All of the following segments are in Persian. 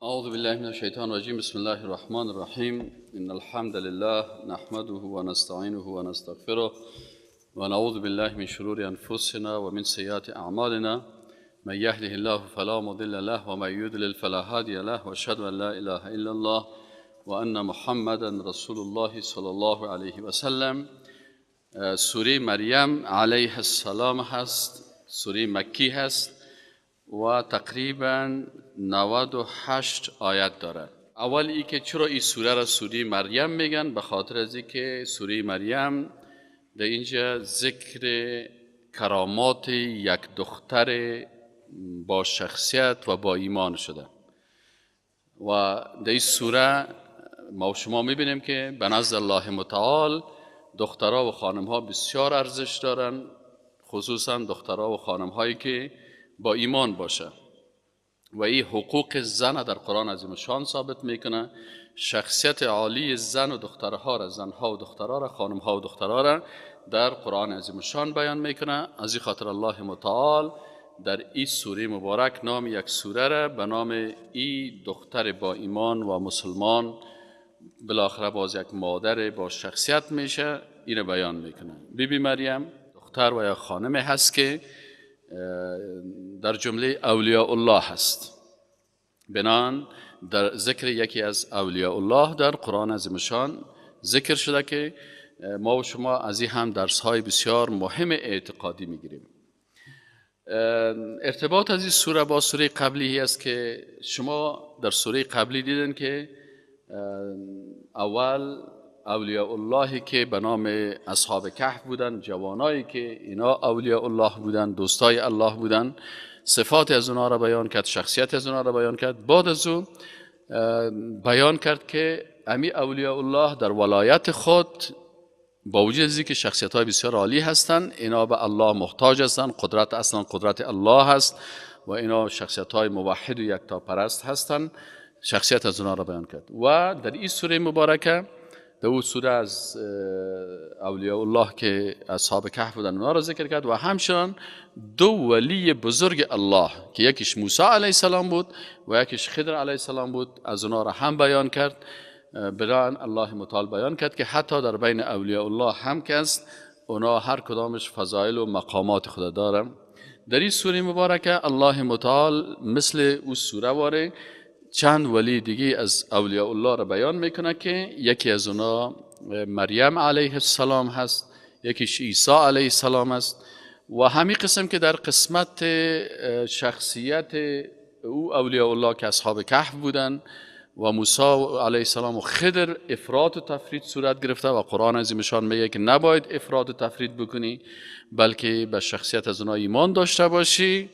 أعوذ بالله من الشيطان الرجيم. بسم الله الرحمن الرحيم. إن الحمد لله نحمده ونستعينه ونستغفره ونعوذ بالله من شرور أنفسنا ومن سيئات أعمالنا. من يهده الله فلا مضل له ومن يضلل فلا هادي له وأشهد أن لا إله إلا الله وأن محمدا رسول الله صلى الله عليه وسلم. سوره مریم علیه السلام هست، سوره مکی هست و تقریبا 98 آیت دارد. اول ای که چرا این سوره را سوره مریم میگن؟ به خاطر از اینکه سوره مریم در اینجا ذکر کرامات یک دختر با شخصیت و با ایمان شده و در این سوره ما و شما میبینیم که به نزد الله متعال دخترها و خانمها بسیار ارزش دارن، خصوصا دخترها و خانمهایی که با ایمان باشه و این حقوق زن در قرآن عظیم شان ثابت میکنه. شخصیت عالی زن و دخترها را، زنها و دخترها را، خانمها و دخترها را در قرآن عظیم شان بیان میکنه. از این خاطر الله متعال در این سوره مبارک نام یک سوره را به نام این دختر با ایمان و مسلمان، بالاخره باز یک مادر با شخصیت میشه، اینو بیان میکنه. بیبی مریم دختر و یک خانم هست که در جمله اولیاء الله هست. بنان در ذکر یکی از اولیاء الله در قرآن عظیم شان ذکر شده که ما و شما از این هم درس های بسیار مهم اعتقادی میگیریم. ارتباط از این سوره با سوره قبلی است که شما در سوره قبلی دیدن که اول اولیاء الله که به نام اصحاب کهف بودن، جوانایی که اینا اولیاء الله بودن، دوستای الله بودن، صفات از اونا را بیان کرد، شخصیت از اونا را بیان کرد. بعد از اون بیان کرد که امی اولیاء الله در ولایت خود با وجود از اینکه شخصیت های بسیار عالی هستند، اینا به الله محتاج هستند. قدرت اصلا قدرت الله هست و اینا شخصیت های موحد و یکتاپرست هستند. شخصیت از اونا را بیان کرد و در این سوره مبارکه، در اون سوره از اولیاء الله که اصحاب کهف بودن اونا را ذکر کرد و همچنان دو ولی بزرگ الله که یکیش موسی علیه السلام بود و یکیش خضر علیه السلام بود، از اونا را هم بیان کرد. برای الله متعال بیان کرد که حتی در بین اولیاء الله هم که است، اونا هر کدامش فضائل و مقامات خود دارن. در این سوره مبارکه الله متعال مثل اون سوره واره چند ولی دیگه از اولیاء الله را بیان میکنه که یکی از اونا مریم علیه السلام هست، یکیش عیسی علیه السلام است و همین قسم که در قسمت شخصیت او اولیاء الله که اصحاب کهف بودن و موسی علیه السلام و خضر افراط و تفرید صورت گرفته و قرآن عظیم شان میگه که نباید افراط و تفرید بکنی، بلکه به شخصیت از اونا ایمان داشته باشی،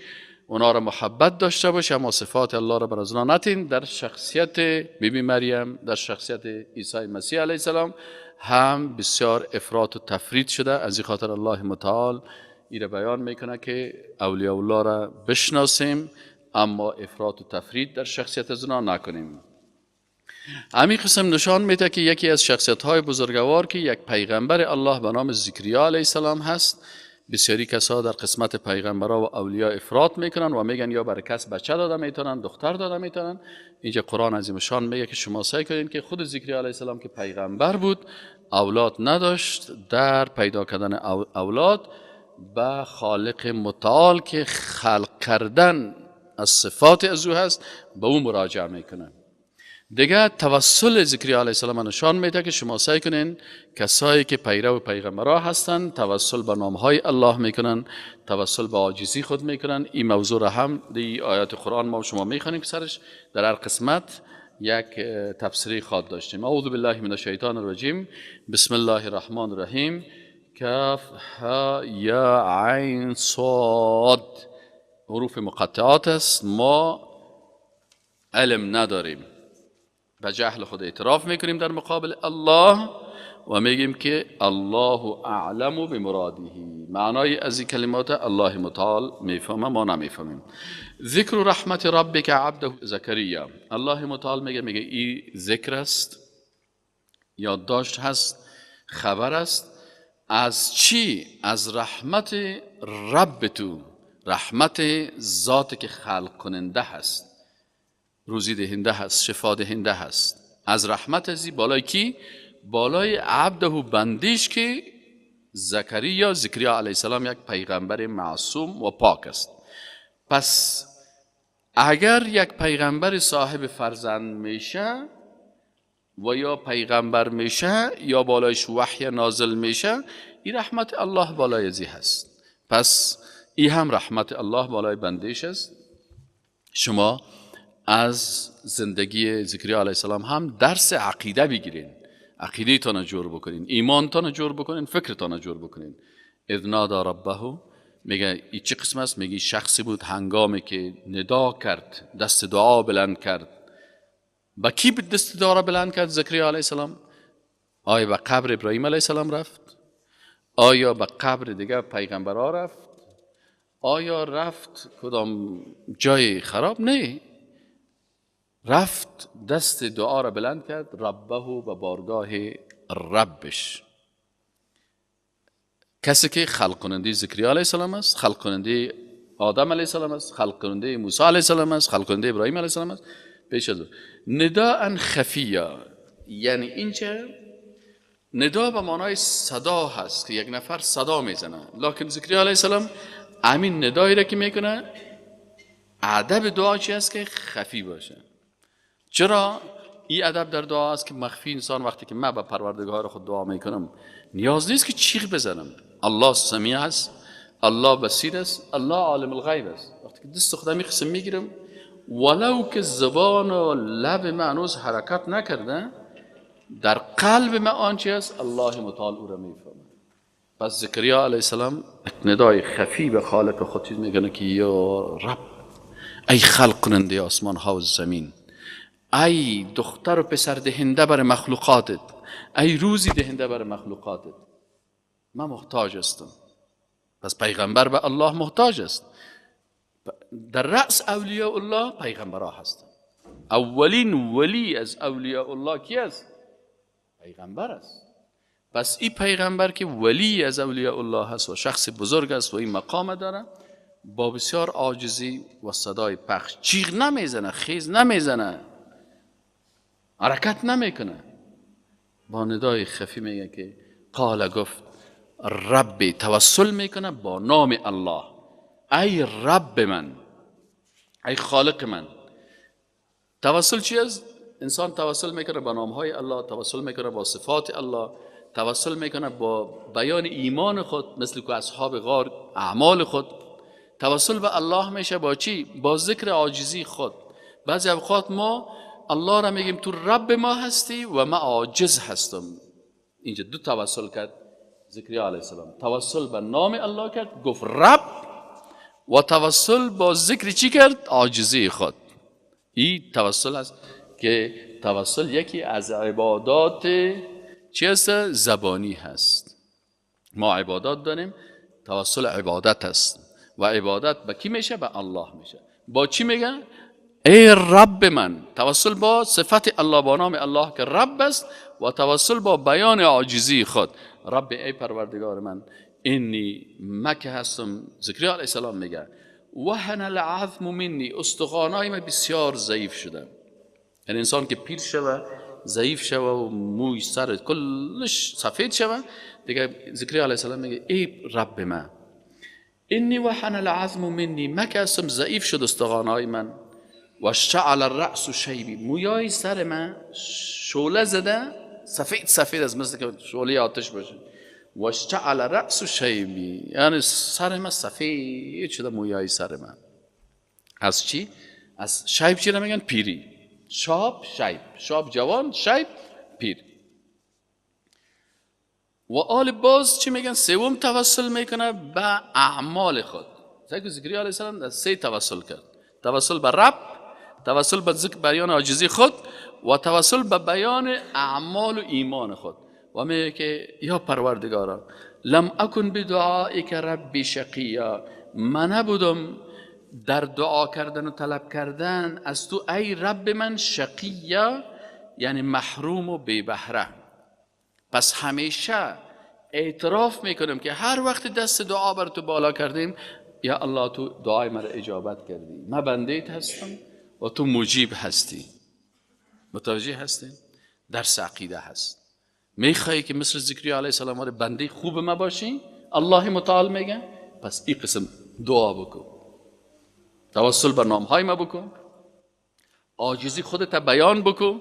اونا را محبت داشته باشی، اما صفات الله را بر از اونا نتین. در شخصیت بیبی مریم، در شخصیت عیسی مسیح علیه السلام هم بسیار افراط و تفرید شده. از این خاطر الله متعال این را بیان میکنه که اولیاء الله را بشناسیم اما افراط و تفرید در شخصیت از اونا نکنیم. همین قسم نشان میده که یکی از شخصیت های بزرگوار که یک پیغمبر الله به نام زکریا علیه السلام هست. بسیاری کسا در قسمت پیغمبرها و اولیاء افراط میکنن و میگن یا برای کس بچه داده میتونن، دختر داده میتونن. اینجا قرآن عظیم شان میگه که شما سعی کنین که خود زکریا علیه السلام که پیغمبر بود، اولاد نداشت، در پیدا کردن اولاد به خالق متعال که خلق کردن از صفات از او هست به او مراجعه میکنه. دیگه توسل زکریا علیه السلام نشان میده که شما سعی کنین کسایی که پیرو پیغمبرها هستن توسل به نامهای الله میکنن، توسل به عاجزی خود میکنن. این موضوع را هم در آیات قرآن ما و شما میخوانیم که سرش در هر قسمت یک تفسیری خواد داشتیم. اعوذ بالله من الشیطان الرجیم. بسم الله الرحمن الرحیم. کاف ها یا عین صاد حروف مقطعات است. ما علم نداریم، به جهل خود اعتراف میکنیم در مقابل الله و میگیم که الله اعلم بمراده. معنای از این کلمات الله متعال میفهمه، ما نمیفهمیم. ذکر رحمت ربک عبده زکریا. الله متعال میگه این ذکر است، یادداشت هست، خبر است. از چی؟ از رحمت رب تو، رحمت ذاتی که خلق کننده هست. روزی دهنده هست، شفا دهنده هست. از رحمت ازی بالای کی؟ بالای عبده و بندیش که زکریا علیه السلام یک پیغمبر معصوم و پاک است. پس اگر یک پیغمبر صاحب فرزند میشه و یا پیغمبر میشه یا بالایش وحی نازل میشه، این رحمت الله بالای ازی هست. پس این هم رحمت الله بالای بندیش است. شما از زندگی زکریا علیه السلام هم درس عقیده بگیرین، عقیده تان جور بکنین، ایمان تان جور بکنین، فکر تان جور بکنین. اذ نادى ربه، میگه این چه قسم است؟ میگه شخصی بود هنگامی که ندا کرد، دست دعا بلند کرد. با کی دست دعا بلند کرد زکریا علیه السلام؟ آیا به قبر ابراهیم علیه السلام رفت؟ آیا به قبر دیگه پیغمبرها رفت؟ آیا رفت کدام جای خراب؟ نه، رفت دست دعا را بلند کرد، ربه به بارگاه ربش. کسی که خلق کننده زکریا علیه السلام است، خلق کننده آدم علیه السلام است، خلق کننده موسی علیه السلام است، خلق کننده ابراهیم علیه السلام است. پیش از نداء خفیه، یعنی اینچه ندا به معنای صدا هست که یک نفر صدا میزنه، لکن زکریا علیه السلام همین ندایی را که میکنه، ادب دعا چی است که خفی باشه. چرا این ادب در دعا است که مخفی انسان وقتی که من به پروردگار خود دعا میکنم نیاز نیست که چیخ بزنم. الله سمیع است، الله بصیر است، الله عالم الغیب است. وقتی که دست خدا می قسم میگیرم، ولو که زبان و لب من هنوز حرکت نکرده، در قلب من آنچه است الله متعال او را میفهمه. پس زکریا علیه السلام ندای خفی به خالق خود چیز میکنه که یا رب، ای خلق کننده آسمان ها و زمین، ای دختر و پسر دهنده بر مخلوقاتت، ای روزی دهنده بر مخلوقاتت، من محتاج هستم. پس پیغمبر به الله محتاج است. در رأس اولیاء الله پیغمبرها هستند. اولین ولی از اولیاء الله کی است؟ پیغمبر است. پس این پیغمبر که ولی از اولیاء الله هست و شخص بزرگ است و این مقام داره، با بسیار عاجزی و صدای پخش، چیغ نمیزنه، خیز نمیزنه، حرکت نمیکنه، با ندای خفی میگه که قال، گفت رب، توسل میکنه با نام الله، ای رب من، ای خالق من. توسل چی است؟ انسان توسل میکنه با نامهای الله، توسل میکنه با صفات الله، توسل میکنه با بیان ایمان خود، مثل که اصحاب غار اعمال خود. توسل به الله میشه با چی؟ با ذکر عاجزی خود. بعضی اوقات ما الله را میگیم تو رب ما هستی و ما عاجز هستم. اینجا دو توسل کرد زکریا علیه السلام، توسل به نام الله کرد گفت رب، و توسل با ذکر چی کرد؟ عاجزی خود. این توسل است که توسل یکی از عبادات چی است؟ زبانی هست. ما عبادات داریم، توسل عبادت است و عبادت به کی میشه؟ به الله میشه. با چی میگه؟ ای رب من. توسل با صفت الله، با نام الله که رب است، و توسل با بیان عاجزی خود. رب، ای پروردگار من، اینی مکه هستم. زکریا علیه السلام میگه وهن العظم منی، استخوانای من بسیار ضعیف شده. یعنی انسان که پیر شوه، ضعیف شوه و موی سر کلش سفید شوه، دیگه زکریا علیه السلام میگه ای رب من، اینی وهن العظم منی، مکه هستم ضعیف شد استخوانای من، و اشتعل الرأس شیبی، مویای سر من شعله زده، سفید از مثل که شعله آتش باشه. و اشتعل الرأس شیبی، یعنی سر من سفید شده، مویای سر من. از چی؟ از شیب. چی را میگن؟ پیری. شاب، شیب. شاب جوان، شیب پیر. و آل باز چی میگن؟ سوم توسل میکنه به اعمال خود. زکریا علیه السلام سه توسل کرد: توسل به رب، توسل به ذکر بیان عاجزی خود، و توسل به بیان اعمال و ایمان خود. و میگه که یا پروردگارا، لم اکن بدعائک ربی شقیا، من نبودم در دعا کردن و طلب کردن از تو ای رب من شقیا، یعنی محروم و بی بهره. پس همیشه اعتراف میکنم که هر وقت دست دعا بر تو بالا کردیم، یا الله تو دعای مرا اجابت کردی، من بنده‌ات هستم و تو مجیب هستی. متوجه هستین؟ درس عقیده هست. میخوایی که مثل زکریا علیه السلام بنده خوب ما باشی؟ الله متعال میگه پس این قسم دعا بکن، توسل به نامهای ما بکن، عاجزی خودت بیان بکن،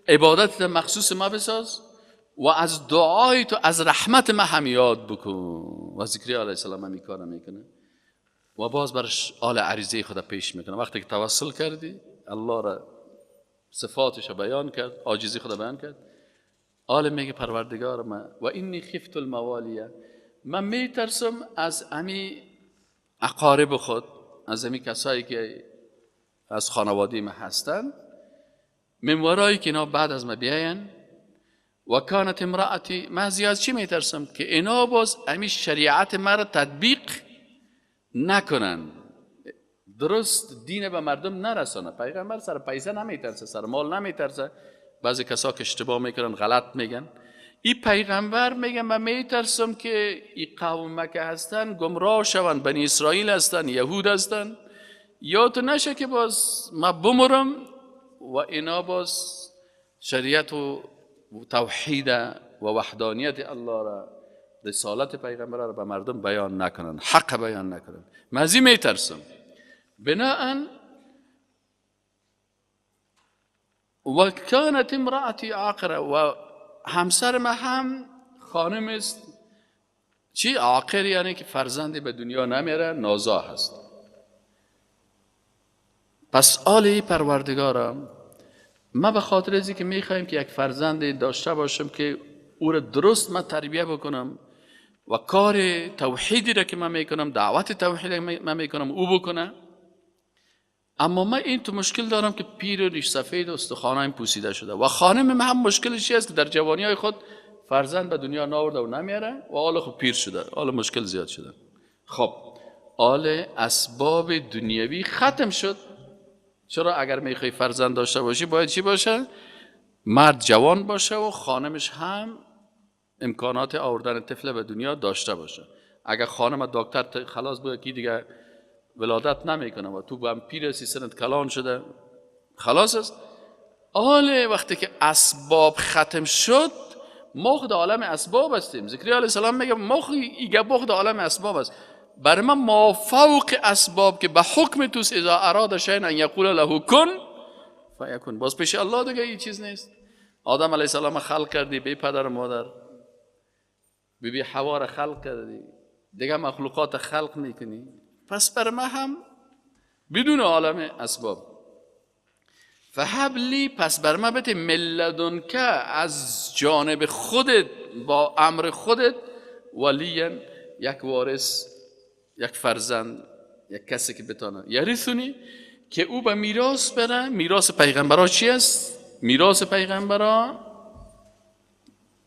عبادت مخصوص ما بساز و از دعای تو از رحمت ما هم یاد بکن. و زکریا علیه السلام هم این کار میکنه و باز برش آل عریضه خدا پیش میکنه. وقتی که توسل کردی الله را صفاتش را بیان کرد، عاجزی خدا بیان کرد، آل میگه پروردگار من و اینی خفت الموالیه، من میترسم از امی اقارب خود، از امی کسایی که از خانواده ما هستن، من ورایی که اینا بعد از ما بیاین، و کانت امرأتی، من زیاد چی میترسم که اینا باز امی شریعت ما را تطبیق نکنن، درست دین به مردم نرسانه. پیغمبر سر پیسه نمیترسه، سر مال نمیترسه. بعضی کسا که اشتباه میکنن غلط میگن. این پیغمبر میگه من میترسم که این قوم مکه هستن گمراه شون، بنی اسرائیل هستن، یهود هستن، یا تو نشه که باز ما بمرم و اینا باز شریعت و توحید و وحدانیت الله را، رسالت پیغمبر را به مردم بیان نکنن، حق بیان نکنن. من از این میترسم. بناءً و کانت امرأتی عاقره، و همسر ما هم خانم است چی عاقر، یعنی که فرزندی به دنیا نمیره، نازا هست. پس آلی پروردگارم ما به خاطر ازی که میخوایم که یک فرزندی داشته باشم که او را درست من تربیه بکنم و کار توحیدی را که من میکنم، دعوت توحیدی را من میکنم او بکنه، اما من این تو مشکل دارم که پیر و ریش سفید و استخوانایم پوسیده شده و خانم من هم مشکلش چی است که در جوانی های خود فرزند به دنیا ناورده و نمیاره و حالا خب پیر شده، حالا مشکل زیاد شده. خب حالا اسباب دنیوی ختم شد. چرا اگر میخوای فرزند داشته باشی باید چی باشه؟ مرد جوان باشه و خانمش هم امکانات آوردن طفل به دنیا داشته باشه. اگر خانم دکتر خلاص بود کی دیگه ولادت نمیکنه و تو هم پیر سی سنت کلان شده، خلاص است. حالا وقتی که اسباب ختم شد، ما خود عالم اسباب هستیم. زکریا علیه السلام میگه ما ایگه بخد عالم اسباب است. برای من ما فوق اسباب که به حکم توست، اذا اراد شیئا ان یقول له کن فیکون. باز پیش الله دیگه این چیز نیست. آدم علیه السلام خلق کردی، بی پدر و مادر، بی حوا را خلق کردی، دیگه مخلوقات خلق میکنی. پس بر ما هم بدون عالم اسباب فهب لی، پس بر ما بده ملدن که از جانب خودت با امر خودت ولیا، یک وارث، یک فرزند، یک کسی که بتانه یرثونی، که او به میراث بره. میراث پیغمبرا چی است؟ میراث پیغمبرا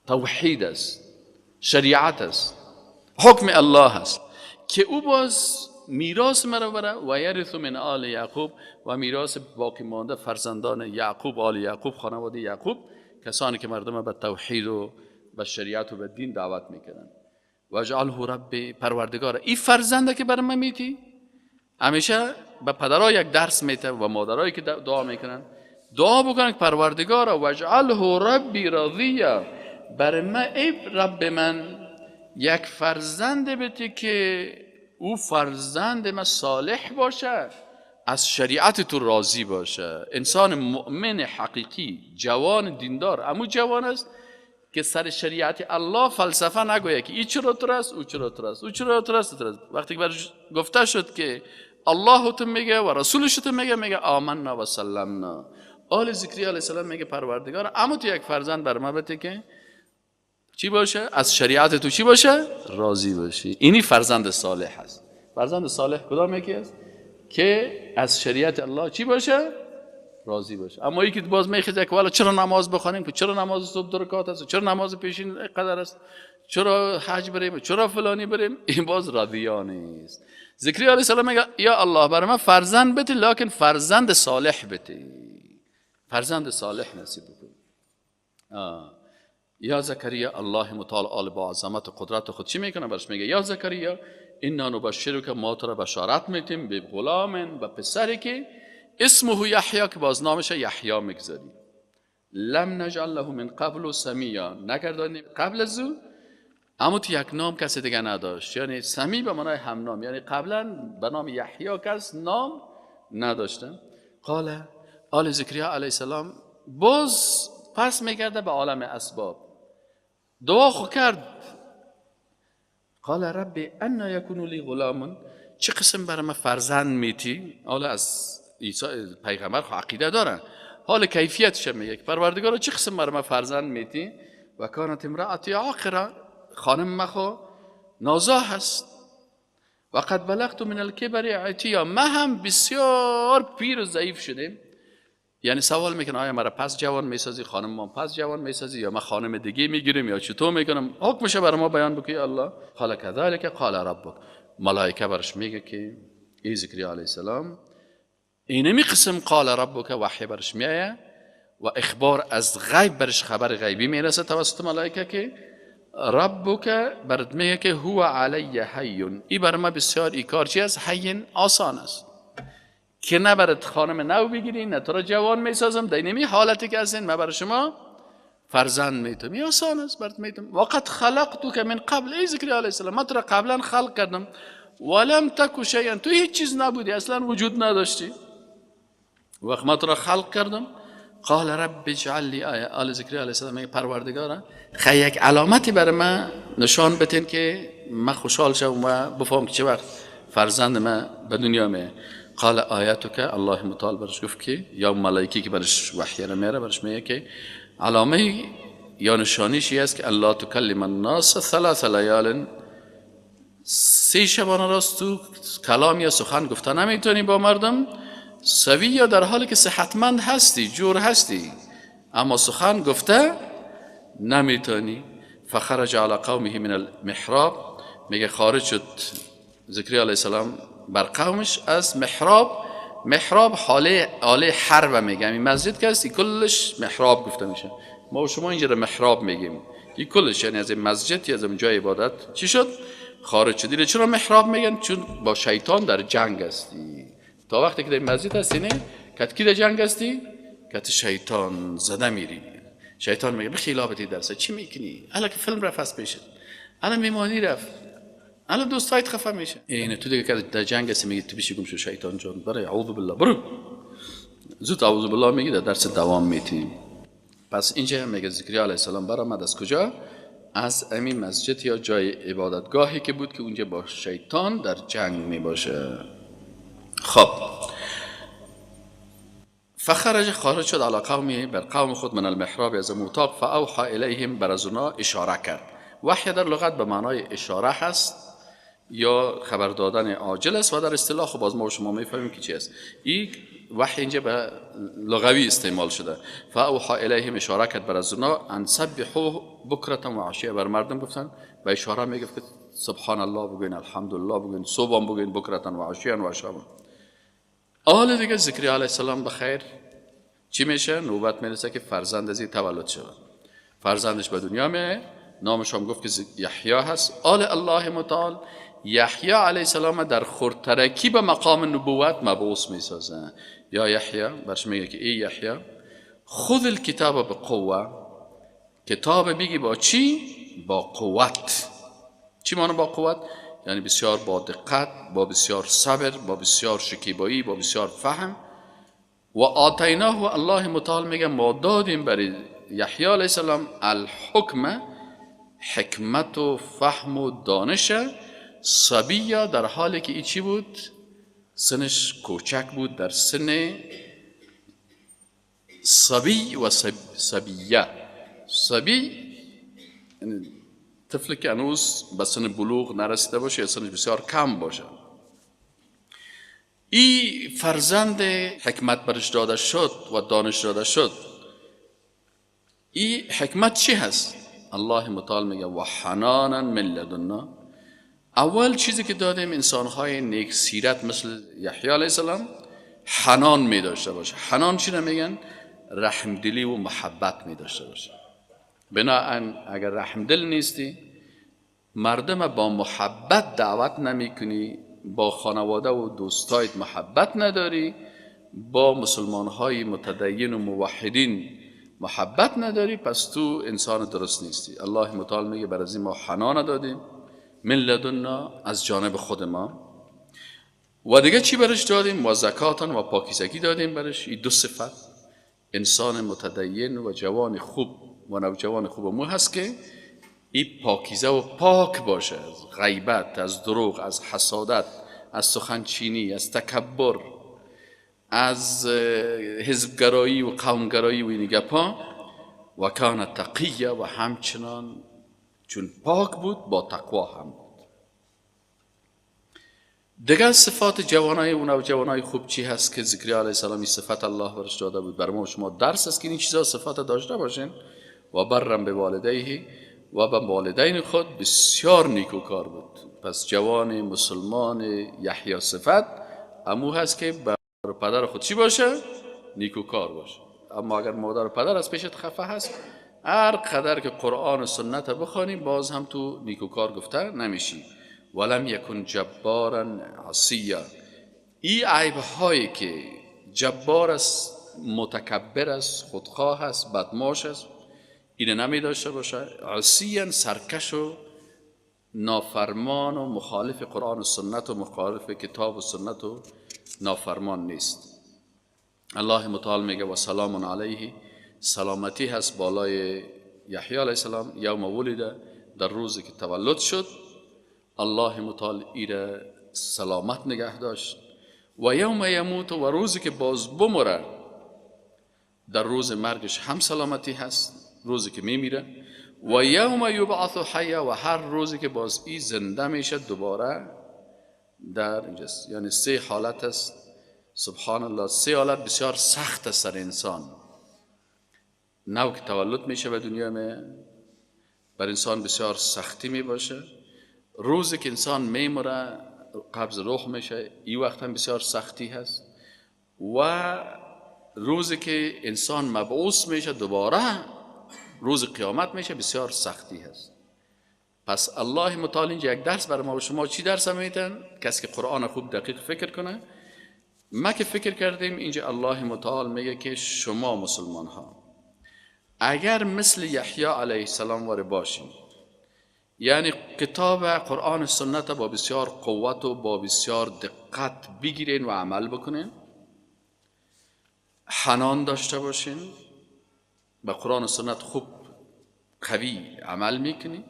توحید است، شریعت است، حکم الله است، که او باز میراث مرا بره و یرث من آل یعقوب، و میراث باقی مانده فرزندان یعقوب، آل یعقوب، خانواده یعقوب، کسانی که مردم به توحید و به شریعت و به دین دعوت میکنن. و اجعله رب، پروردگار این فرزنده که برای من میتی، همیشه به پدرها یک درس میته و مادرایی که دعا میکنن، دعا بکنن که پروردگار و اجعله ربی راضیه، برای من ای رب من یک فرزند بده که او فرزند من صالح باشه، از شریعت تو راضی باشه، انسان مؤمن حقیقی، جوان دیندار. امو جوان است که سر شریعت الله فلسفه نگویه که این چرا تو است، او چرا تو است، او چرا تو است. وقتی که برش گفته شد که الله تو میگه و رسولش تو میگه آمنا و سلمنا. آل زکریا علیه السلام میگه پروردگار اما تو یک فرزند بر ما بده که چی باشه؟ از شریعت تو چی باشه؟ راضی باشی. اینی فرزند صالح است. فرزند صالح کدام یکی است؟ که از شریعت الله چی باشه؟ راضی باشه. اما یکی باز میخواد که والا چرا نماز بخوانیم، چرا نماز صبح 2 رکعت است، چرا نماز پیشین قدر است، چرا حج بریم، چرا فلانی بریم، این باز راضیه نیست. زکریا علیه السلام میگه یا الله برای من فرزند بده، لکن فرزند صالح بده، فرزند صالح نصیب بکن. یا زکریا، الله متعال با عظمت و قدرت خود چی میکنه؟ برش میگه یا زکریا انا نبشرک، ما تو را بشارت میتیم به غلام، به پسری که اسمه یحیی که باز نامش یحیی میگذاری. لم نجعل له من قبل سمیا، نکردیم قبل از او اما تو یک نام کسی دیگه نداشت. یعنی سمی به معنای هم نام، یعنی قبلا به نام یحیی کس نام نداشتن. قال آل زکریا علیه السلام باز پس میگرده به عالم اسباب، دعا خو کرد. قال ربی انا یکون لی غلام، چه قسم برای من فرزند میتی؟ حالا از عیسی پیغمبر خو عقیده دارن، حال کیفیتش میگه پروردگار چه قسم برای من فرزند میتی؟ و کانت امرأتی عاقره، خانم مخو نازا هست. و قد بلغت من الکبر عتیا، ما هم بسیار پیر و ضعیف شدیم. یعنی سوال میکنه آیا مرا پس جوان میسازی، خانم ما پس جوان میسازی، یا ما خانم دیگه میگیریم، یا چطور میکنم؟ حکمش برای ما بیان بکی الله. قال كذلك قال ربک، ملائکه برش میگه که ای زکریا علیه السلام اینمی قسم قال ربک وحی برش میایه و اخبار از غیب برش خبر غیبی میرسه توسط ملائکه که ربک برد میگه که هو علی حی، ای بر ما بسیار ای کار چی است؟ حی آسان است که نه برات خانم نو بگیری نه تو را جوان میسازم، در اینمی حالتی که هستین ما برای شما فرزند میتم، این آسان است برات میتم. وقد خلقتک من قبل، ای زکریا علیه السلام ما تو را قبلا خلق کردم، ولم تک شیئا، تو هیچ چیز نبودی، اصلا وجود نداشتی، وقت ما تو را خلق کردم. قال رب اجعل لی آیه، آل زکریا علیه السلام میگه پروردگارا خیلی یک علامتی برای من نشان بتین که من خوشحال شم و بفهم که چه وقت فرزند من به دنیا میه. قال آیاتک، الله متعال برش گفت که یا ملائکی که برش وحی را میاره برش میگه که علامه یا نشانیش است که الله تکلم الناس 3 لیال، 3 شبانه راست تو کلام یا سخن گفته نمیتونی با مردم سوی، یا در حالی که صحتمند هستی جور هستی اما سخن گفته نمیتونی. فخرج علی قومه من المحراب، میگه خارج شد زکریا علیه السلام بر قومش از محراب. محراب حاله حرب میگه، این مسجد که هستی کلش محراب گفته میشه، ما و شما اینجا محراب میگیم، این کلش یعنی از این مسجد یا از این جای عبادت چی شد؟ خارج شدی. چرا محراب میگن؟ چون با شیطان در جنگ هستی. تا وقتی که در مسجد هستی نه کت کی در جنگ هستی؟ کت شیطان زده میری. شیطان میگه بخیلابتی درسه چی میکنی؟ الان که فیلم رفت پیشت، الان میمانی رفت، الان دوستایت خفه میشه. اینه تو دیگه که در جنگ هستی میگی تو بیشی گم شو شیطان جان، برای اعوذ بالله برو، زود اعوذ بالله میگی در درس دوام میتیم. پس اینجا میگه زکریا علیه السلام برآمد از کجا؟ از امین مسجد یا جای عبادتگاهی که بود که اونجا با شیطان در جنگ میباشه. خب خارج شد علی قومه، بر قوم خود، من المحراب از اتاق، فاوحى الیهم، بر از اونا اشاره کرد. وحی در لغت به معنای اشاره هست یا خبر دادن عاجل است و در اصطلاح خب باز ما و شما میفهمیم که چی است. این وحی اینجا به لغوی استعمال شده. فاوحى الیهم، اشاره کرد بر از اونا، ان سبحوا بکرة و عشیه، بر مردم گفتن و اشاره میگفت که سبحان الله بگوین، الحمدلله بگوین، صبح بگوین، بکرة و عشیه و شب. حال دیگه زکریا علیه السلام بخیر چی میشه؟ نوبت میرسه که فرزند ازی تولد شود. فرزندش به دنیا میه، نامش هم گفت که یحیی هست. آل الله متعال یحیی علیه السلام در خردترکی به مقام نبوت مبعوث میسازه. یا یحیی برش میگه که ای یحیی خذ الکتاب بقوه، کتاب بگی با چی؟ با قوت. چی معنی با قوت؟ یعنی بسیار با دقت، با بسیار صبر، با بسیار شکیبایی، با بسیار فهم. و آتیناه، الله متعال میگه ما دادیم برای یحیی علیه السلام الحکم، حکمت و فهم و دانش، صبیه، در حالی که ای چی بود؟ سنش کوچک بود، در سن صبی و صبیه. صبی یعنی طفل که هنوز به سن بلوغ نرسیده باشه یا سنش بسیار کم باشه. ای فرزند حکمت برش داده شد و دانش داده شد. ای حکمت چی هست؟ الله متعال میگه و حنانا من لدنا، اول چیزی که دادیم انسانهای نیک سیرت مثل یحیی علیه السلام حنان می داشته باشه. حنان چی نمیگن؟ رحمدلی و محبت می داشته باشه. بنابراین اگر رحمدل نیستی، مردم با محبت دعوت نمی کنی، با خانواده و دوستایت محبت نداری، با مسلمان های متدین و موحدین محبت نداری، پس تو انسان درست نیستی. الله متعال میگه بر از این ما حنان دادیم من لدنا، از جانب خود ما. و دیگه چی برش دادیم؟ و زکاتن، و پاکیزگی دادیم برش. این دو صفت انسان متدین و جوان خوب و نوجوان خوب مو هست که این پاکیزه و پاک باشه از غیبت، از دروغ، از حسادت، از سخنچینی، از تکبر، از حزبگرایی و قومگرایی و این گپا. و کان تقیه، و همچنان چون پاک بود با تقوا هم بود. دیگر صفات جوانای و نوجوانای خوب چی هست که زکریا علیه السلام این صفت الله برش داده بود؟ بر ما و شما درس است که این چیزا صفات داشته باشین. و برم به والدیه، و به والدین خود بسیار نیکوکار بود. پس جوان مسلمان یحیی صفت امو هست که بر پدر خود چی باشه؟ نیکوکار باشه. اما اگر مادر و پدر از پیشت خفه هست، هر قدر که قرآن و سنت بخوانی باز هم تو نیکوکار گفته نمیشی. ولم یکن جبارا عصیا. این عیب هایی که جبار است، متکبر است، خودخواه است، بدماش است، این نمی داشته باشه. عصیا سرکش و نافرمان و مخالف قرآن و سنت و مخالف کتاب و سنت و نافرمان نیست. الله متعال میگه و سلام علیه، سلامتی هست بالای یحیی علیه السلام یوم ولد، در روزی که تولد شد. الله متعال ایره سلامت نگه داشت. و یوم یموت، و روزی که باز بمره، در روز مرگش هم سلامتی هست، روزی که میمیره. و یوم یبعث حیا، و هر روزی که باز ای زنده میشه دوباره در اینجاست. یعنی سه حالت است. سبحان الله، سه حالت بسیار سخت است سر انسان. نو که تولد میشه به دنیا بر انسان بسیار سختی می باشه. روزی که انسان میمره قبض روح میشه، این وقت هم بسیار سختی هست. و روزی که انسان مبعوث میشه دوباره روز قیامت میشه، بسیار سختی هست. پس الله متعال اینجا یک درس برای ما و شما چی درس میتن؟ کسی که قرآن خوب دقیق فکر کنه. ما که فکر کردیم اینجا الله متعال میگه که شما مسلمان ها اگر مثل یحیی علیه السلام واره باشین، یعنی کتاب قرآن و سنت با بسیار قوت و با بسیار دقت بگیرین و عمل بکنین، حنان داشته باشین، به قرآن و سنت خوب قوی عمل میکنین،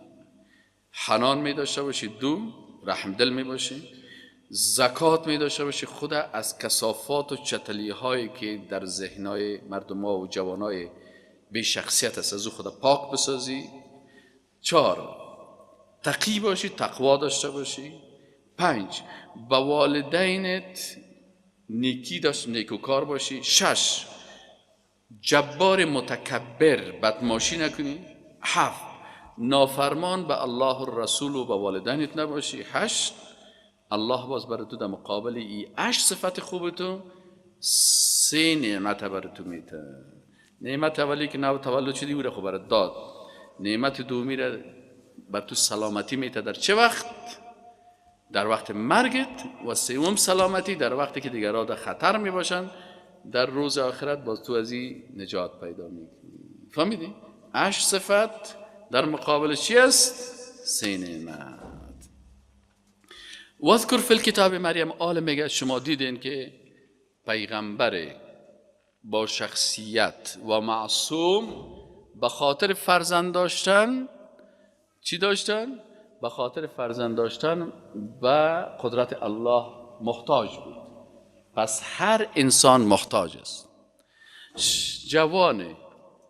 حنان می داشته باشید، دو رحم دل می باشید، زکات می داشته باشید، خود از کثافات و چتلی هایی که در ذهنهای مردم ها و جوانای بی شخصیت است از او خود پاک بسازی. 4 تقی باشی، تقوا داشته باشی. 5 با والدینت نیکی داشت، نیکوکار باشی. 6 جبار متکبر بدماشی نکنی. 7 نافرمان به الله الرسول و به والدینت نباشی. 8 الله باز برای تو در مقابل ای 8 صفت خوب تو 3 نعمت برای تو میده. نعمت اولی که نو تولد شدی او را خب برات داد. نعمت دومی را بر تو سلامتی میده. در چه وقت؟ در وقت مرگت. و سوم سلامتی در وقتی که دیگران در خطر میباشند، در روز آخرت باز تو از این نجات پیدا میکنی. فهمیدی؟ 8 صفت در مقابل چی است؟ 3 نعمت. واذکر فی الکتاب مریم. آل میگه شما دیدین که پیغمبر با شخصیت و معصوم به خاطر فرزند داشتن چی داشتن؟ به خاطر فرزند داشتن و قدرت الله محتاج بود. پس هر انسان محتاج است. جوان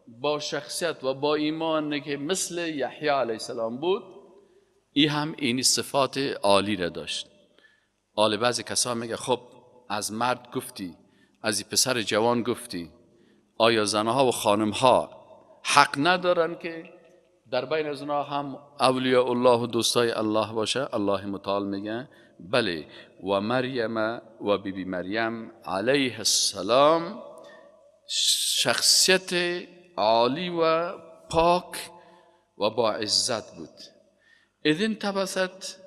با شخصیت و با ایمان که مثل یحیی علیه السلام بود، این هم اینی صفات عالی را داشت. آل بعضی کسا میگه خب از مرد گفتی، از این پسر جوان گفتی، آیا زنها و خانمها حق ندارن که در بین از اونها هم اولیاء الله و دوستای الله باشه؟ الله متعال میگه بله. و مریم و بیبی مریم علیه السلام شخصیت عالی و پاک و با عزت بود. اذن تبست،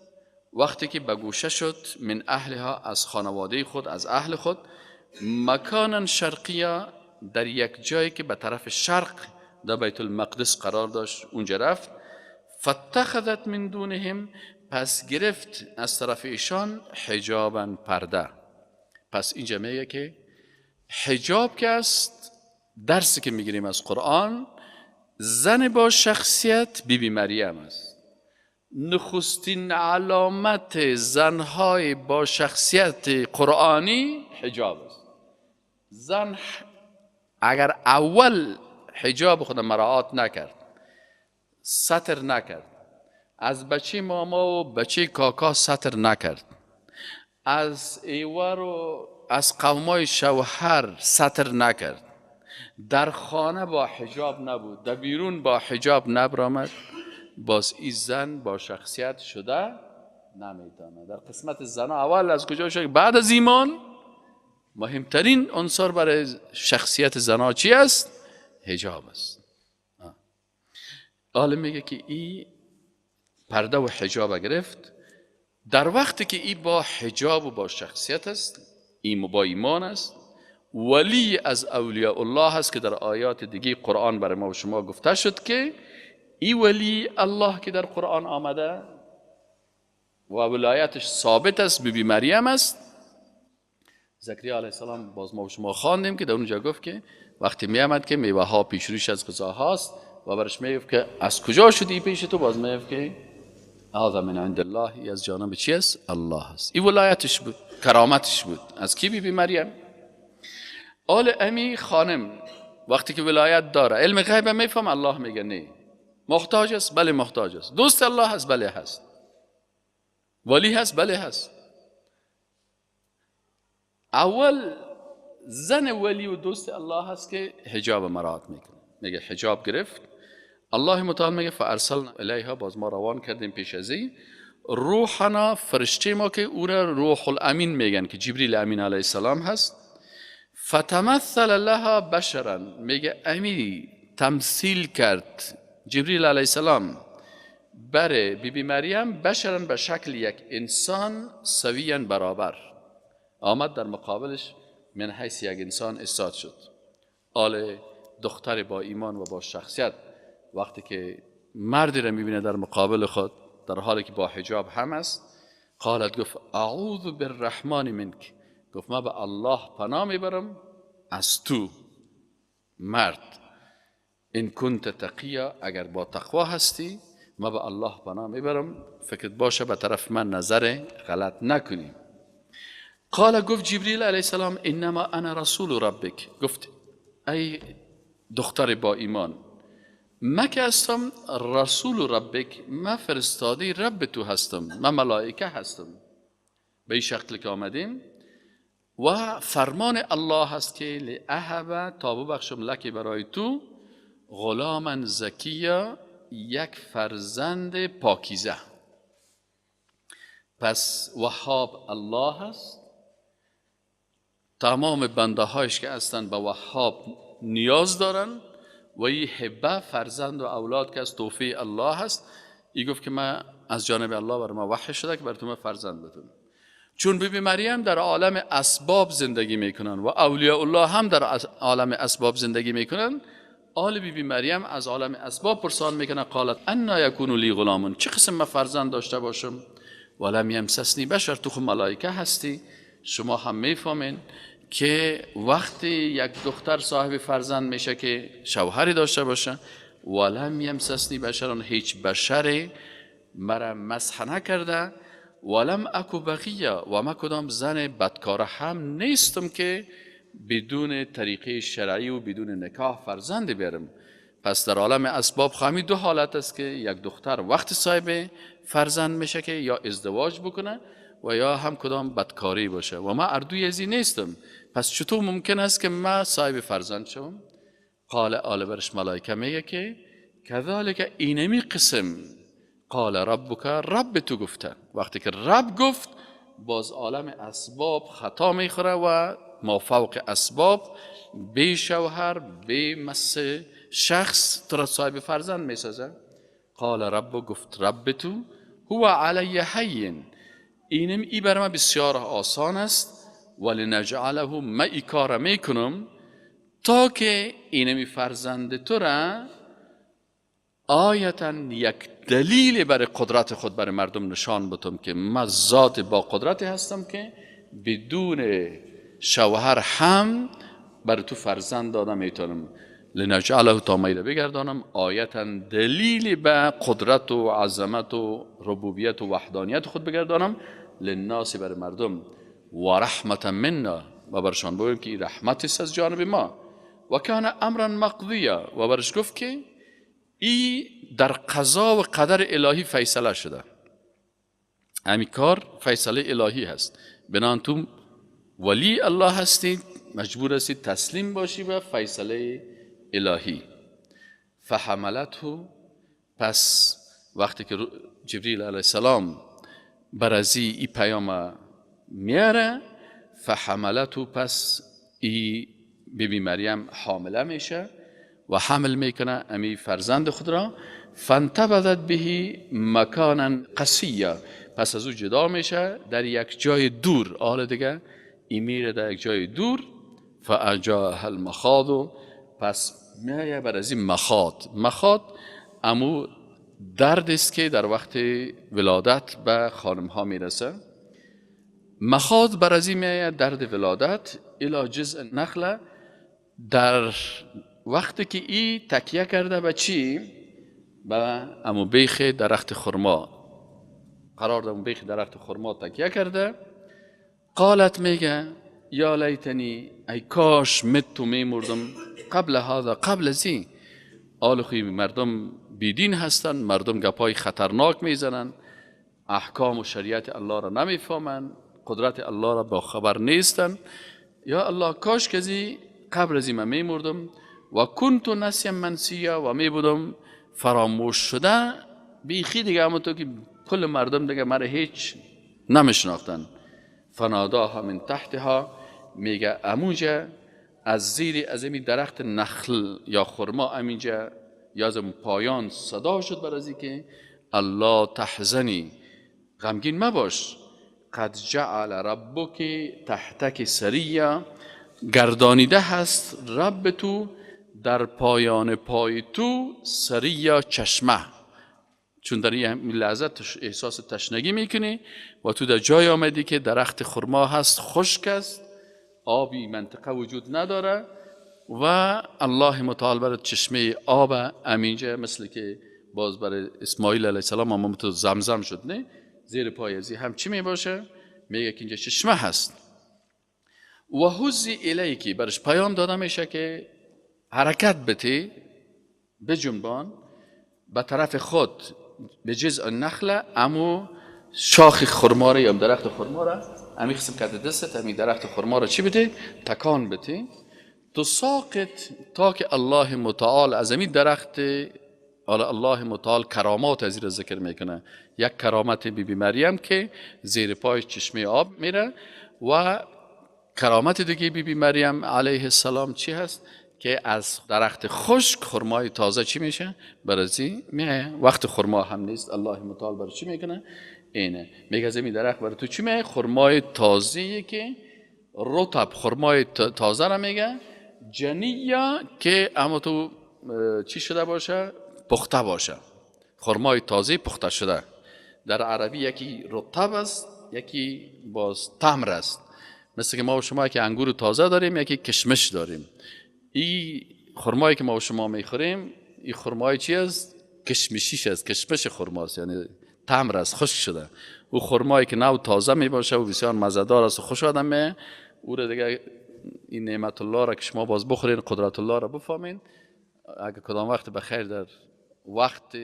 وقتی که بگوشه شد، من اهلها از خانواده خود، از اهل خود، مکانا شرقیه، در یک جایی که به طرف شرق در بیت المقدس قرار داشت اونجا رفت. فاتخذت من دونهم، پس گرفت از طرف ایشان حجابا پرده. پس اینجا میگه که حجاب که است، درسی که میگیریم از قرآن، زن با شخصیت بیبی مریم است. نخستین علامت زنهای با شخصیت قرآنی حجاب است. زن اگر اول حجاب خود مراعات نکرد، ستر نکرد، از بچه ماما و بچه کاکا ستر نکرد، از ایوار و از قومای شوهر ستر نکرد، در خانه با حجاب نبود، در بیرون با حجاب نبرآمد، باز این زن با شخصیت شده نمیتونه. در قسمت زن اول از کجا شد؟ بعد از ایمان مهمترین عنصر برای شخصیت زنها چی است؟ حجاب است. حالا میگه که این پرده و حجاب گرفت. در وقتی که این با حجاب و با شخصیت است، این با ایمان است، ولی از اولیاء الله است که در آیات دیگه قرآن برای ما و شما گفته شد که این ولی الله که در قرآن آمده و ولایتش ثابت است، بیبی مریم است. زکریا علیه السلام باز ما و شما خواندیم که در اونجا گفت که وقتی می آمد که میوه ها پیش روش از غذا هاست و برش میگفت که از کجا شدی پیش تو، باز میگفت که هذا من عند الله، ای از جانب چی است؟ الله است. این ولایتش بود، کرامتش بود. از کی؟ بیبی مریم. آل امی خانم وقتی که ولایت داره، علم غیب میفهم، الله میگه نه. محتاج است؟ بله محتاج است. دوست الله هست؟ بله هست. ولی هست؟ بله هست. اول زن ولی و دوست الله هست که حجاب مراعات میکنه. میگه حجاب گرفت. الله متعال میگه فارسلنا الیها، باز ما روان کردیم پیش ازی روحنا، فرشته ما که او را روح الامین میگن که جبریل امین علیه السلام هست. فتمثل لها بشرا، میگه امی تمثیل کرد جبریل علیه السلام برای بیبی مریم بشرا، به شکل یک انسان، سویاً برابر آمد در مقابلش، من حیث یک انسان استاد شد. آل دختر با ایمان و با شخصیت وقتی که مردی را میبینه در مقابل خود در حالی که با حجاب هم است، قالت، گفت اعوذ بالرحمن منک، گفت ما به الله پناه میبرم از تو مرد، این کنت تقیا، اگر با تقوا هستی ما به الله پناه میبرم، فکرت باشه به طرف من نظر غلط نکنی. قال، گفت جبریل علیه السلام انما انا رسول ربک، گفت ای دختر با ایمان، من که هستم رسول ربک، من فرستاده رب تو هستم، من ملائکه هستم. به این شکل که آمدیم و فرمان الله هست که لأهب، تا ببخشم لکی برای تو، غلاما زکیه، یک فرزند پاکیزه. پس وهاب الله هست. تمام بنده هایش که هستند به وهاب نیاز دارن و این حبه فرزند و اولاد که از توفیق الله هست. این گفت که من از جانب الله بر ما وحی شده که بر تو من فرزند بدم. چون بیبی مریم در عالم اسباب زندگی میکنن و اولیاء الله هم در عالم اسباب زندگی میکنن، آل بیبی مریم از عالم اسباب پرسان میکنه، قالت انا یکون لی غلام، چه قسم من فرزند داشته باشم، ولم یمسسنی بشر، تو خود ملائکه هستی. شما هم میفهمین که وقتی یک دختر صاحب فرزند میشه که شوهری داشته باشه، ولم یمسسنی بشر، هیچ بشری مرا مسح نکرده، ولم اکو بغیه، و ما کدام زن بدکار هم نیستم که بدون طریقه شرعی و بدون نکاح فرزند بیارم. پس در عالم اسباب خامی دو حالت است که یک دختر وقت صاحب فرزند میشه که یا ازدواج بکنه و یا هم کدام بدکاری باشه، و ما اردوی ازی نیستم. پس چطور ممکن است که ما صاحب فرزند شوم؟ قال، آل برش ملائکه میگه که کذالک، اینمی قسم، قال ربک، رب تو گفته. وقتی که رب گفت باز عالم اسباب خطا میخوره و ما فوق اسباب به شوهر به مس شخص تو را صاحب فرزند میسازه. قال رب، گفت رب تو، هو علی هین، اینم ای بر من بسیار آسان است، ولنجعله ما ای کار میکنم تا که اینمی فرزند تو را آیتا یک دلیل برای قدرت خود برای مردم نشان بدم که من ذات با قدرتی هستم که بدون شوهر هم برای تو فرزند دادم میتونم. لنجعله تا میل بگردانم آیتا دلیل به قدرت و عظمت و ربوبیت و وحدانیت خود بگردانم للناس برای مردم و رحمت منا و برشان بگویم که رحمت است از جانب ما و کان امرا مقضیا و برش گفت که ای در قضا و قدر الهی فیصله شده. همین کار فیصله الهی هست. بنان تو ولی الله هستید مجبور هستید تسلیم باشی به فیصله الهی. فحملته پس وقتی که جبریل علیه السلام برازی ای پیام میاره فحملته پس ای بیبی مریم حامله میشه و حمل میکنه امی فرزند خود را. فانتبذت به مکانا قصیا پس از او جدا میشه در یک جای دور. حالا دیگه ای میره در یک جای دور. فاجاءها المخاض پس میایه بر از این مخاض امو درد است که در وقت ولادت به خانم ها میرسه. مخاض بر از این میایه درد ولادت الی جزء نخله در وقتی که ای تکیه کرده به چی؟ به امو بیخ درخت خرما قرار ده. امو بیخ درخت خرما تکیه کرده. قالت میگه یا لیتنی ای کاش متو میمردم قبل هذا قبل ازی. آلخوی مردم بیدین هستن، مردم گپای خطرناک میزنن، احکام و شریعت الله را نمیفهمن، قدرت الله را با خبر نیستن. یا الله کاش کزی قبل ازی من میمردم و کنت نسیم منسیا و میبودم فراموش شده بیخی دیگه. اما تو که کل مردم دیگه مرا هیچ نمیشناختن. فناداها من تحتها میگه امونجا از زیر از این درخت نخل یا خرما امینجا یا از پایان صدا شد بر ازی که الله تحزنی غمگین مباش قد جعل ربک تحتک سریا گردانیده هست رب تو در پایان پای تو سریا چشمه. چون در این لحظه احساس تشنگی میکنی و تو در جای آمدی که درخت خرما هست، خشک است، آبی منطقه وجود نداره و الله متعال برای چشمه آب امینجا مثل که باز برای اسماعیل علیه السلام اما تو زمزم شد نه زیر پای ازی هم چی می باشه؟ میگه که اینجا چشمه هست. و حزی الیکی برش پیام داده میشه که حرکت بتی به جنبان به طرف خود به جزء نخله امو شاخ خرما را یا درخت خرما را امی قسم کرده دستت امی درخت خرما را چی بده؟ تکان بده تو ساقط تا که الله متعال از امی درخت الله متعال کرامات از این ذکر میکنه. یک کرامت بی بی مریم که زیر پای چشمه آب میره و کرامت دیگه بی بی مریم علیه السلام چی هست؟ که از درخت خشک خرمای تازه چی میشه؟ برازی میه وقت خرما هم نیست الله متعال برای چی میکنه؟ اینه میگه زمین درخت برای تو چی میه؟ خرمای تازه‌ای که رطب خرمای تازه را میگه جنیا که اما تو چی شده باشه؟ پخته باشه. خرمای تازه پخته شده. در عربی یکی رطب است یکی باز تمر است. مثل که ما و شما که انگور تازه داریم یکی کشمش داریم. این خرمایی که ما و شما میخوریم این خرمای چی است؟ کشمشیش است. کشمش خرماست یعنی تمر است خشک شده. او خرمایی که نو تازه میباشه و بسیار مزه‌دار است و خوش آدمه او را دیگه این نعمت الله را که شما باز بخورین قدرت الله را بفهمین. اگه کدام وقت بخیر در وقت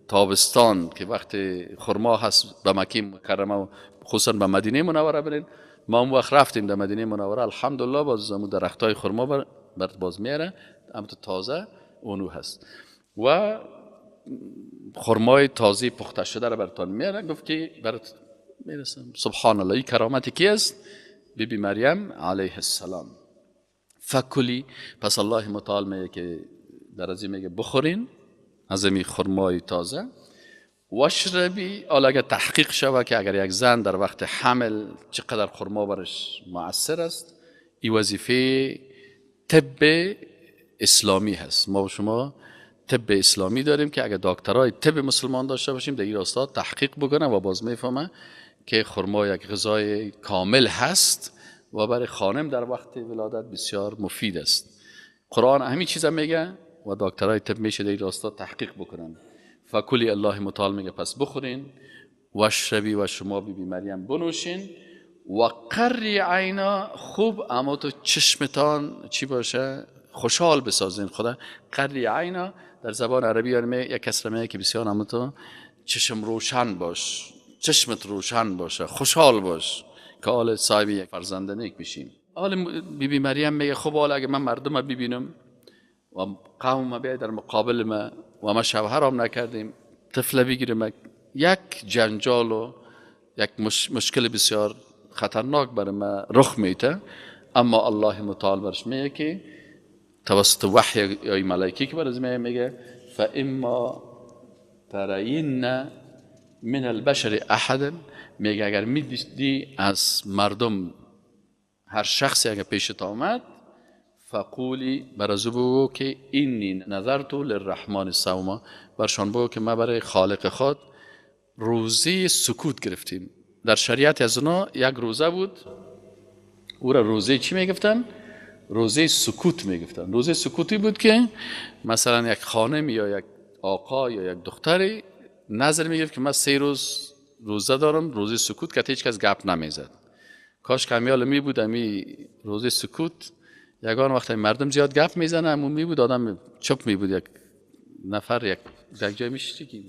تابستان که وقت خرما هست به مکه مکرمه و خصوصا به مدینه منوره برین. ما اون وقت رفتیم در مدینه منوره الحمدلله باز درختای خرما باز میاره اما تازه اونو هست و خرمای تازه پخته شده را براتون میاره. گفت که برات میرسم. سبحان الله این کرامتی کی است؟ بی بی مریم علیه السلام. فکلی پس الله متعال میگه که در ازی میگه بخورین از این خرمای تازه واشربی، حالا اگر تحقیق شود که اگر یک زن در وقت حمل چقدر خرما برش مؤثر است، این وظیفه طب اسلامی هست. ما و شما طب اسلامی داریم که اگر دکترای طب مسلمان داشته باشیم در این راستا تحقیق بکنن و باز میفهمن که خرما یک غذای کامل هست و برای خانم در وقت ولادت بسیار مفید است. قرآن همین چیزا میگه و دکترای طب میشه در این راستا تحقیق بکنن. فکلی، الله متعال میگه پس بخورین، واشربی، و شما بی مریم بنوشین، و قری عینا، خوب اما تو چشمتان چی باشه؟ خوشحال بسازین خدا. قری عینا در زبان عربی یک کسر میگه که بسیار اما تو چشم روشن باش، چشمت روشن باشه، خوشحال باش که حال صاحب یک فرزند نیک بشیم. حال بی مریم میگه خب حالا اگه من مردم ببینم و قوم ما بیاید در مقابل ما و ما شوهرام نکردیم طفل بگیریم، یک جنجال و یک مشکل بسیار خطرناک برای ما رخ میده. اما الله متعال برش میگه که توسط وحی یا ملائکی که برش میگه فاما ترین من البشر احد، میگه اگر میدیدی از مردم هر شخصی اگر پیشت آمد، فقولی برازو بگو که اینی نظرت للرحمن صوما، برشان بگو که ما برای خالق خود روزه سکوت گرفتیم. در شریعت از اونا یک روزه بود، او را روزه چی میگفتن؟ روزه سکوت میگفتن. روزه سکوتی بود که مثلا یک خانم یا یک آقا یا یک دختری نظر میگرفت که من 3 روز روزه دارم، روزه سکوت، که هیچ کس گپ نمیزد. کاش کمیال می بود امی روزه سکوت، یگان وقتی مردم زیاد گپ میزنه همون می بود آدم چپ می بود، یک نفر یک جای میشتی که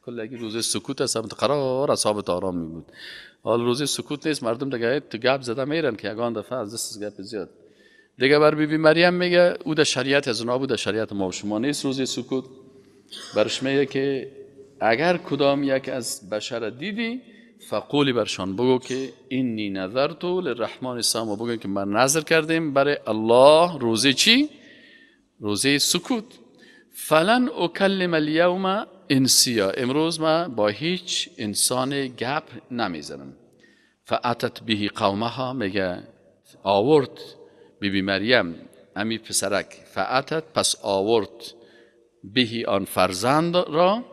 کلگی روزه سکوت است، قرار اصحابت آرام می بود. حال روزه سکوت نیست، مردم دیگه تو گپ زده میرن که یگان دفعه از دست گپ زیاد. دیگه بر بی مریم میگه او در شریعت از اونا بود، در شریعت ما و شما نیست روزه سکوت. برش میگه که اگر کدام یک از بشر دیدی فقولی برشان بگو که اینی نظرت للرحمن صوما، بگو که من نظر کردیم برای الله روزه چی؟ روزه سکوت. فلن اکلم الیوم انسیا، امروز ما با هیچ انسان گپ نمیزنم. فاتت به قومها، میگه آورد بی مریم امی پسرک، فاتت پس آورد به آن فرزند را،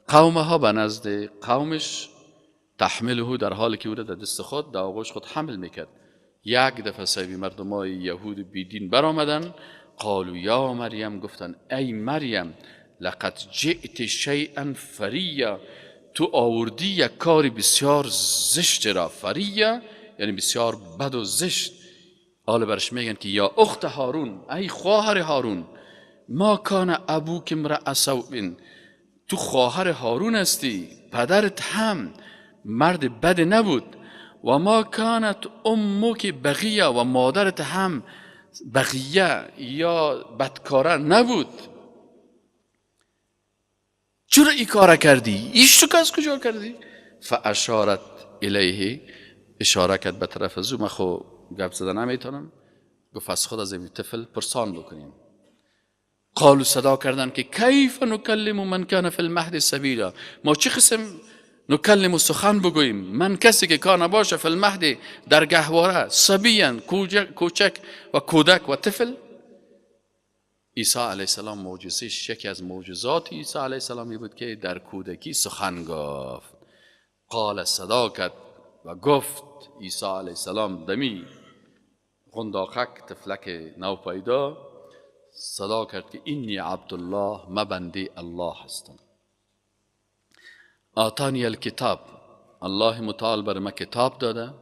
قومها به نزد قومش، تحمله در حالی که او را در دست خود در آغوش خود حمل میکرد. یک دفعه سایبی مردمای یهود بیدین برآمدن، قالوا یا مریم، گفتن ای مریم، لقد جئت شیئا فریا، تو آوردی یک کاری بسیار زشت را. فریا یعنی بسیار بد و زشت. حالا برش میگن که یا اخت هارون، ای خواهر هارون، ما کان ابوک امرأ سوء، تو خواهر هارون هستی، پدرت هم مرد بد نبود. و ما کانت امک بغیه، و مادرت هم بغیه یا بدکاره نبود. چرا این کار کردی؟ ایش تو از کجا کردی؟ فاشارت الیه، اشاره کرد به طرف از او. من خو گپ زدن نمیتونم، گفت از خود از این طفل پرسان بکنیم. قالوا، صدا کردن که کیف نکلم من کان فی المهد صبیا، ما چه قسم نکلم و سخن بگوییم من کسی که کان باشه فی المهد در گهواره، صبیا کوچک و کودک و طفل. عیسی علیه السلام معجزه، یکی از معجزات عیسی علیه السلام بود که در کودکی سخن گفت. قال، صدا کرد و گفت عیسی علیه السلام دمی غنداخک طفلک نوپیدا، صدا کرد که اینی عبدالله، ما بنده الله هستم. آتانی الکتاب، الله متعال بر ما کتاب داده.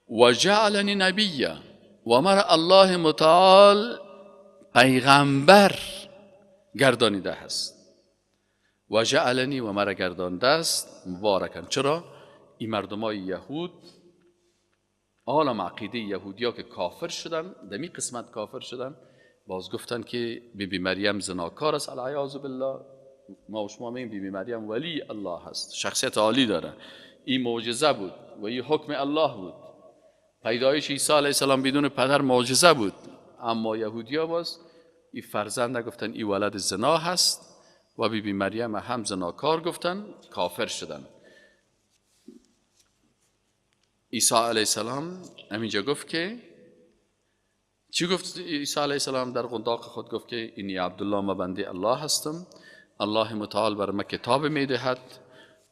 و جعلنی نبیه، و مرا الله متعال پیغمبر گردانیده هست. و جعلنی، و مرا گردانده است مبارکن. چرا؟ این مردمای یهود عالم عقیده یهودیا که کافر شدن، دمی قسمت کافر شدن، باز گفتن که بی مریم زناکار است، العیاذ بالله. ما و شما میگیم بی مریم ولی الله هست، شخصیت عالی داره. این معجزه بود و این حکم الله بود. پیدایش عیسی علیه السلام بدون پدر معجزه بود. اما یهودیا باز این فرزند گفتن این ولد زنا هست و بی مریم هم زناکار گفتن، کافر شدن. عیسی علیه السلام همینجا گفت که چی گفت عیسی علیه السلام در قنداق خود؟ گفت که اینی عبدالله، ما بنده الله هستم، الله متعال بر من کتاب میدهد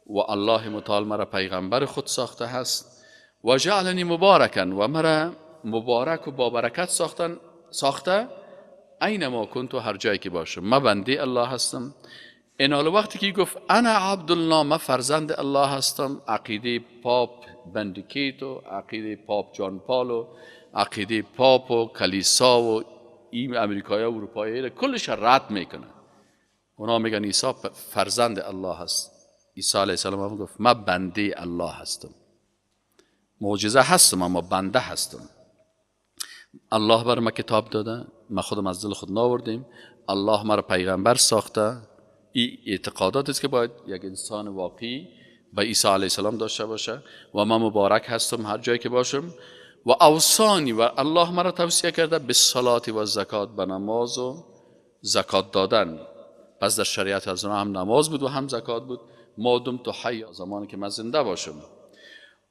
و الله متعال مرا پیغمبر خود ساخته است و جعلنی مبارکا و مرا مبارک و با برکت ساخته اینما کنت، هر جایی که باشم ما بنده الله هستم. این حال وقتی که گفت انا عبدالله، ما فرزند الله هستم، عقیده پاپ بندیکیت و عقیده پاپ جان پال و عقیده پاپ و کلیسا و این امریکایی و اروپایی کلش رد میکنه. اونا میگن عیسی فرزند الله هست. عیسی علیه السلام هم گفت ما بنده الله هستم، معجزه هستم اما بنده هستم. الله بر ما کتاب داده، ما خودم از دل خود ناوردیم، الله مرا پیغمبر ساخته. این اعتقادات است که باید یک انسان واقعی به عیسی علیه السلام داشته باشه. و من مبارک هستم هر جایی که باشم. و اوصانی، و الله مرا توصیه کرده به صلات و زکات، به نماز و زکات دادن. پس در شریعت از اونها هم نماز بود و هم زکات بود. ما دمت حی، زمانی که من زنده باشم.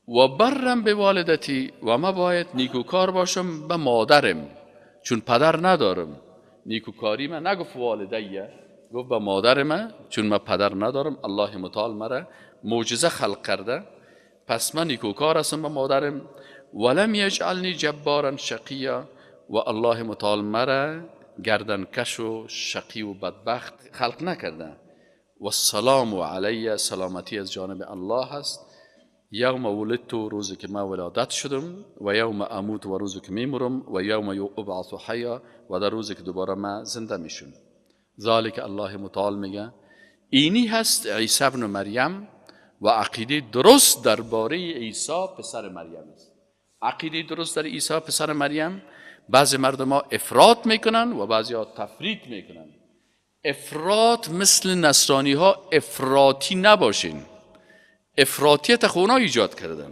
و برم به والدتی، و ما باید نیکوکار باشم به مادرم، چون پدر ندارم. نیکوکاری من نگفت والدیه، گفت به مادر من، چون من پدر ندارم. الله متعال مرا معجزه خلق کرده، پس من نیکوکار هستم به مادرم. ولم یجعلنی جبارا شقیا، و الله متعال مرا گردنکش و شقی و بدبخت خلق نکرده. و السلام علی، سلامتی از جانب الله هست. یوم ولدت، روزی که من ولادت شدم، و یوم اموت، و روزی که میمرم، و یوم ابعث حیا، و در روزی که دوباره من زنده میشم. ذالک، الله متعال میگه اینی هست عیسی ابن مریم و عقیده درست درباره عیسی پسر مریم است. عقیده درست در عیسی پسر مریم، بعضی مردم ها افراط میکنن و بعضی ها تفریط میکنن. افراط مثل نصرانی ها افراطی نباشین. افراطیت خونا ایجاد کردن.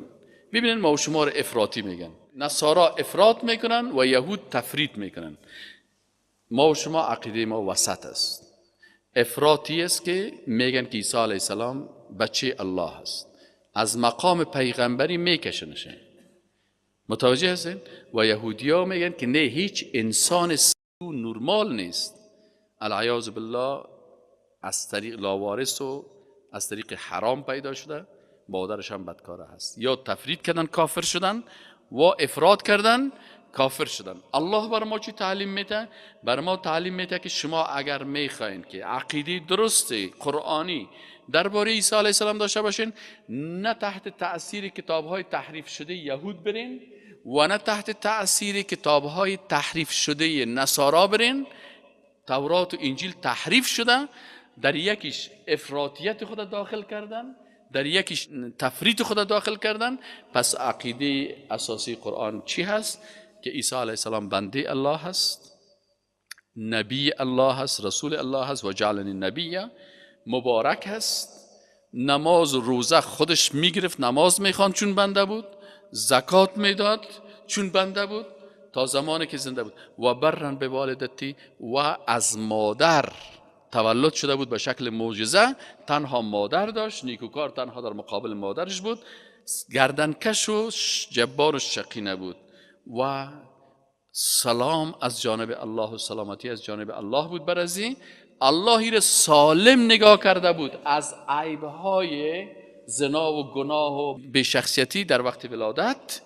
ببینن ما و شما رو افراطی میگن، نصارا افراط میکنن و یهود تفریط میکنن. ما و شما عقیده ما وسط است. افراطی است که میگن که عیسی علیه السلام بچه الله است، از مقام پیغمبری میکشنشه. متوجه هستین؟ و یهودی ها میگن که نه، هیچ انسان نرمال نیست، العیاذ بالله از طریق لاوارث و از طریق حرام پیدا شده، مادرش هم بدکاره هست. یا تفرید کردن کافر شدن و افراد کردن کافر شدن. الله بر ما چی تعلیم میده؟ بر ما تعلیم میده که شما اگر میخواین که عقیده درست قرآنی درباره عیسی علیه السلام داشته باشین، نه تحت تأثیر کتاب‌های تحریف شده یهود برین و نه تحت تأثیر کتاب‌های تحریف شده نصارا برین. تورات و انجیل تحریف شده، در یکیش افراطیت خود داخل کردن، در یکیش تفریط خود داخل کردن. پس عقیده اساسی قرآن چی هست؟ که عیسی علیه السلام بنده الله هست، نبی الله هست، رسول الله هست. و جعلنی نبی، مبارک هست. نماز و روزه خودش میگرفت، نماز میخواند چون بنده بود، زکات میداد چون بنده بود تا زمانی که زنده بود. و برن به والدتی، و از مادر تولد شده بود به شکل معجزه. تنها مادر داشت، نیکوکار تنها در مقابل مادرش بود، گردنکش و جبار و شقی نبود. و سلام از جانب الله و سلامتی از جانب الله بود. برازی اللهی را سالم نگاه کرده بود از عیبهای زنا و گناه و بی‌شخصیتی در وقت ولادت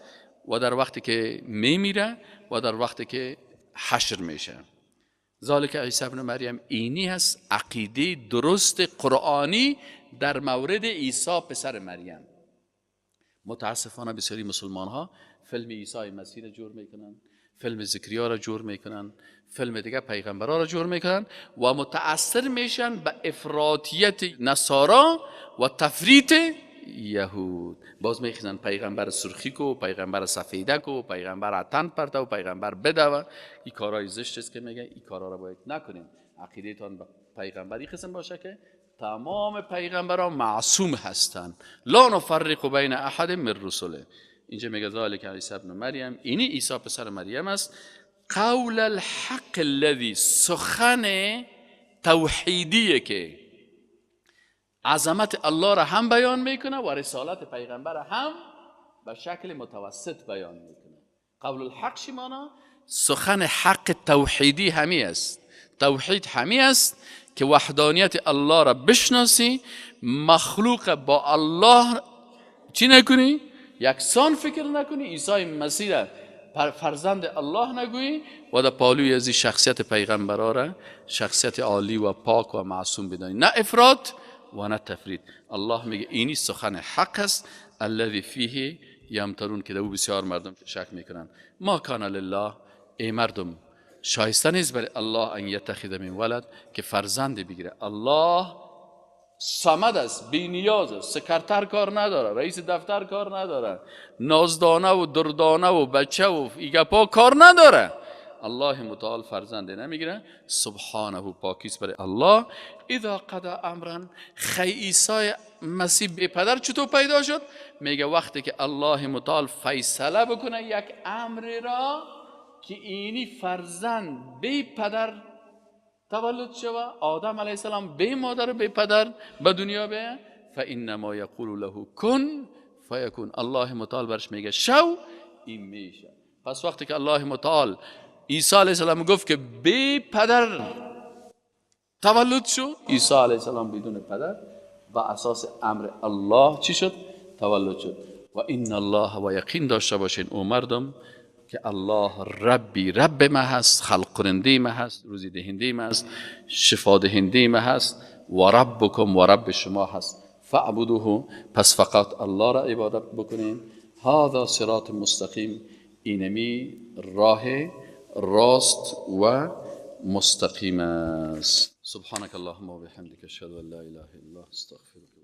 و در وقتی که میمیره و در وقتی که حشر میشه. ذالک عیسی ابن مریم، اینی هست عقیده درست قرآنی در مورد عیسی پسر مریم. متاسفانه بسیاری مسلمان ها فیلم عیسی مسیح را جور میکنن، فیلم زکریا را جور میکنن، فیلم دیگه پیغمبرها را جور میکنن و متاثر میشن به افراطیت نصارا و تفریط یهود. باز میخوان پیغمبر سرخی کو، پیغمبر سفیده کو، پیغمبر تن پرته و پیغمبر بدوه. این کارهای زشت است که میگه این کارها را باید نکنین. عقیده تان به پیغمبری قسم باشه که تمام پیغمبران معصوم هستند، لا نفرق بین احد من رسله. اینجا میگه ذالک عیسی ابن مریم، اینی عیسی پسر مریم است. قول الحق الذی، سخن توحیدیه که عظمت الله را هم بیان میکنه و رسالت پیغمبر هم به شکل متوسط بیان میکنه. قول الحق شمانا سخن حق توحیدی همی است. توحید همی است که وحدانیت الله را بشناسی، مخلوق با الله چی نکنی؟ یکسان فکر نکنی، عیسی مسیح را فرزند الله نگویی و در پالوی از شخصیت پیغمبرا را شخصیت عالی و پاک و معصوم بدانی، نه افراد و نه تفرید. الله میگه اینی سخن حق است الذی فیه یمترون، که در او بسیار مردم شک میکنن. ما کان لله، ای مردم شایسته نیست برای الله ان یتخذ من ولد، که فرزند بگیره. الله صمد است، بی نیاز است، سکرتر کار نداره، رئیس دفتر کار نداره، نازدانه و دردانه و بچه و ایگپا کار نداره. الله متعال فرزند نمیگیره. سبحانه پاکیست برای الله. اذا قضا امرا، عیسی مسیح بی پدر چطور پیدا شد؟ میگه وقتی که الله متعال فیصله بکنه یک امر را که اینی فرزند بی پدر تولد شوه، آدم علیه السلام بی مادر بی پدر به دنیا بیه، فانما یقول له کن فیکون. الله متعال برش میگه شو، این میشه. پس وقتی که الله متعال عیسی علیه السلام گفت که بی پدر تولد شو، عیسی علیه السلام بدون پدر به اساس امر الله چی شد؟ تولد شد. و این الله، و یقین داشته باشین او مردم که الله ربی، رب ما هست، خلق کننده ما هست، روزی دهنده ما هست، شفا دهنده ما هست، و ربکم، و رب شما هست. فاعبدوه، پس فقط الله را عبادت بکنین. هذا صراط مستقیم، اینمی راه راست و مستقیم است. سبحانك اللهم وبحمدك اشهد ان لا اله الا انت استغفرك.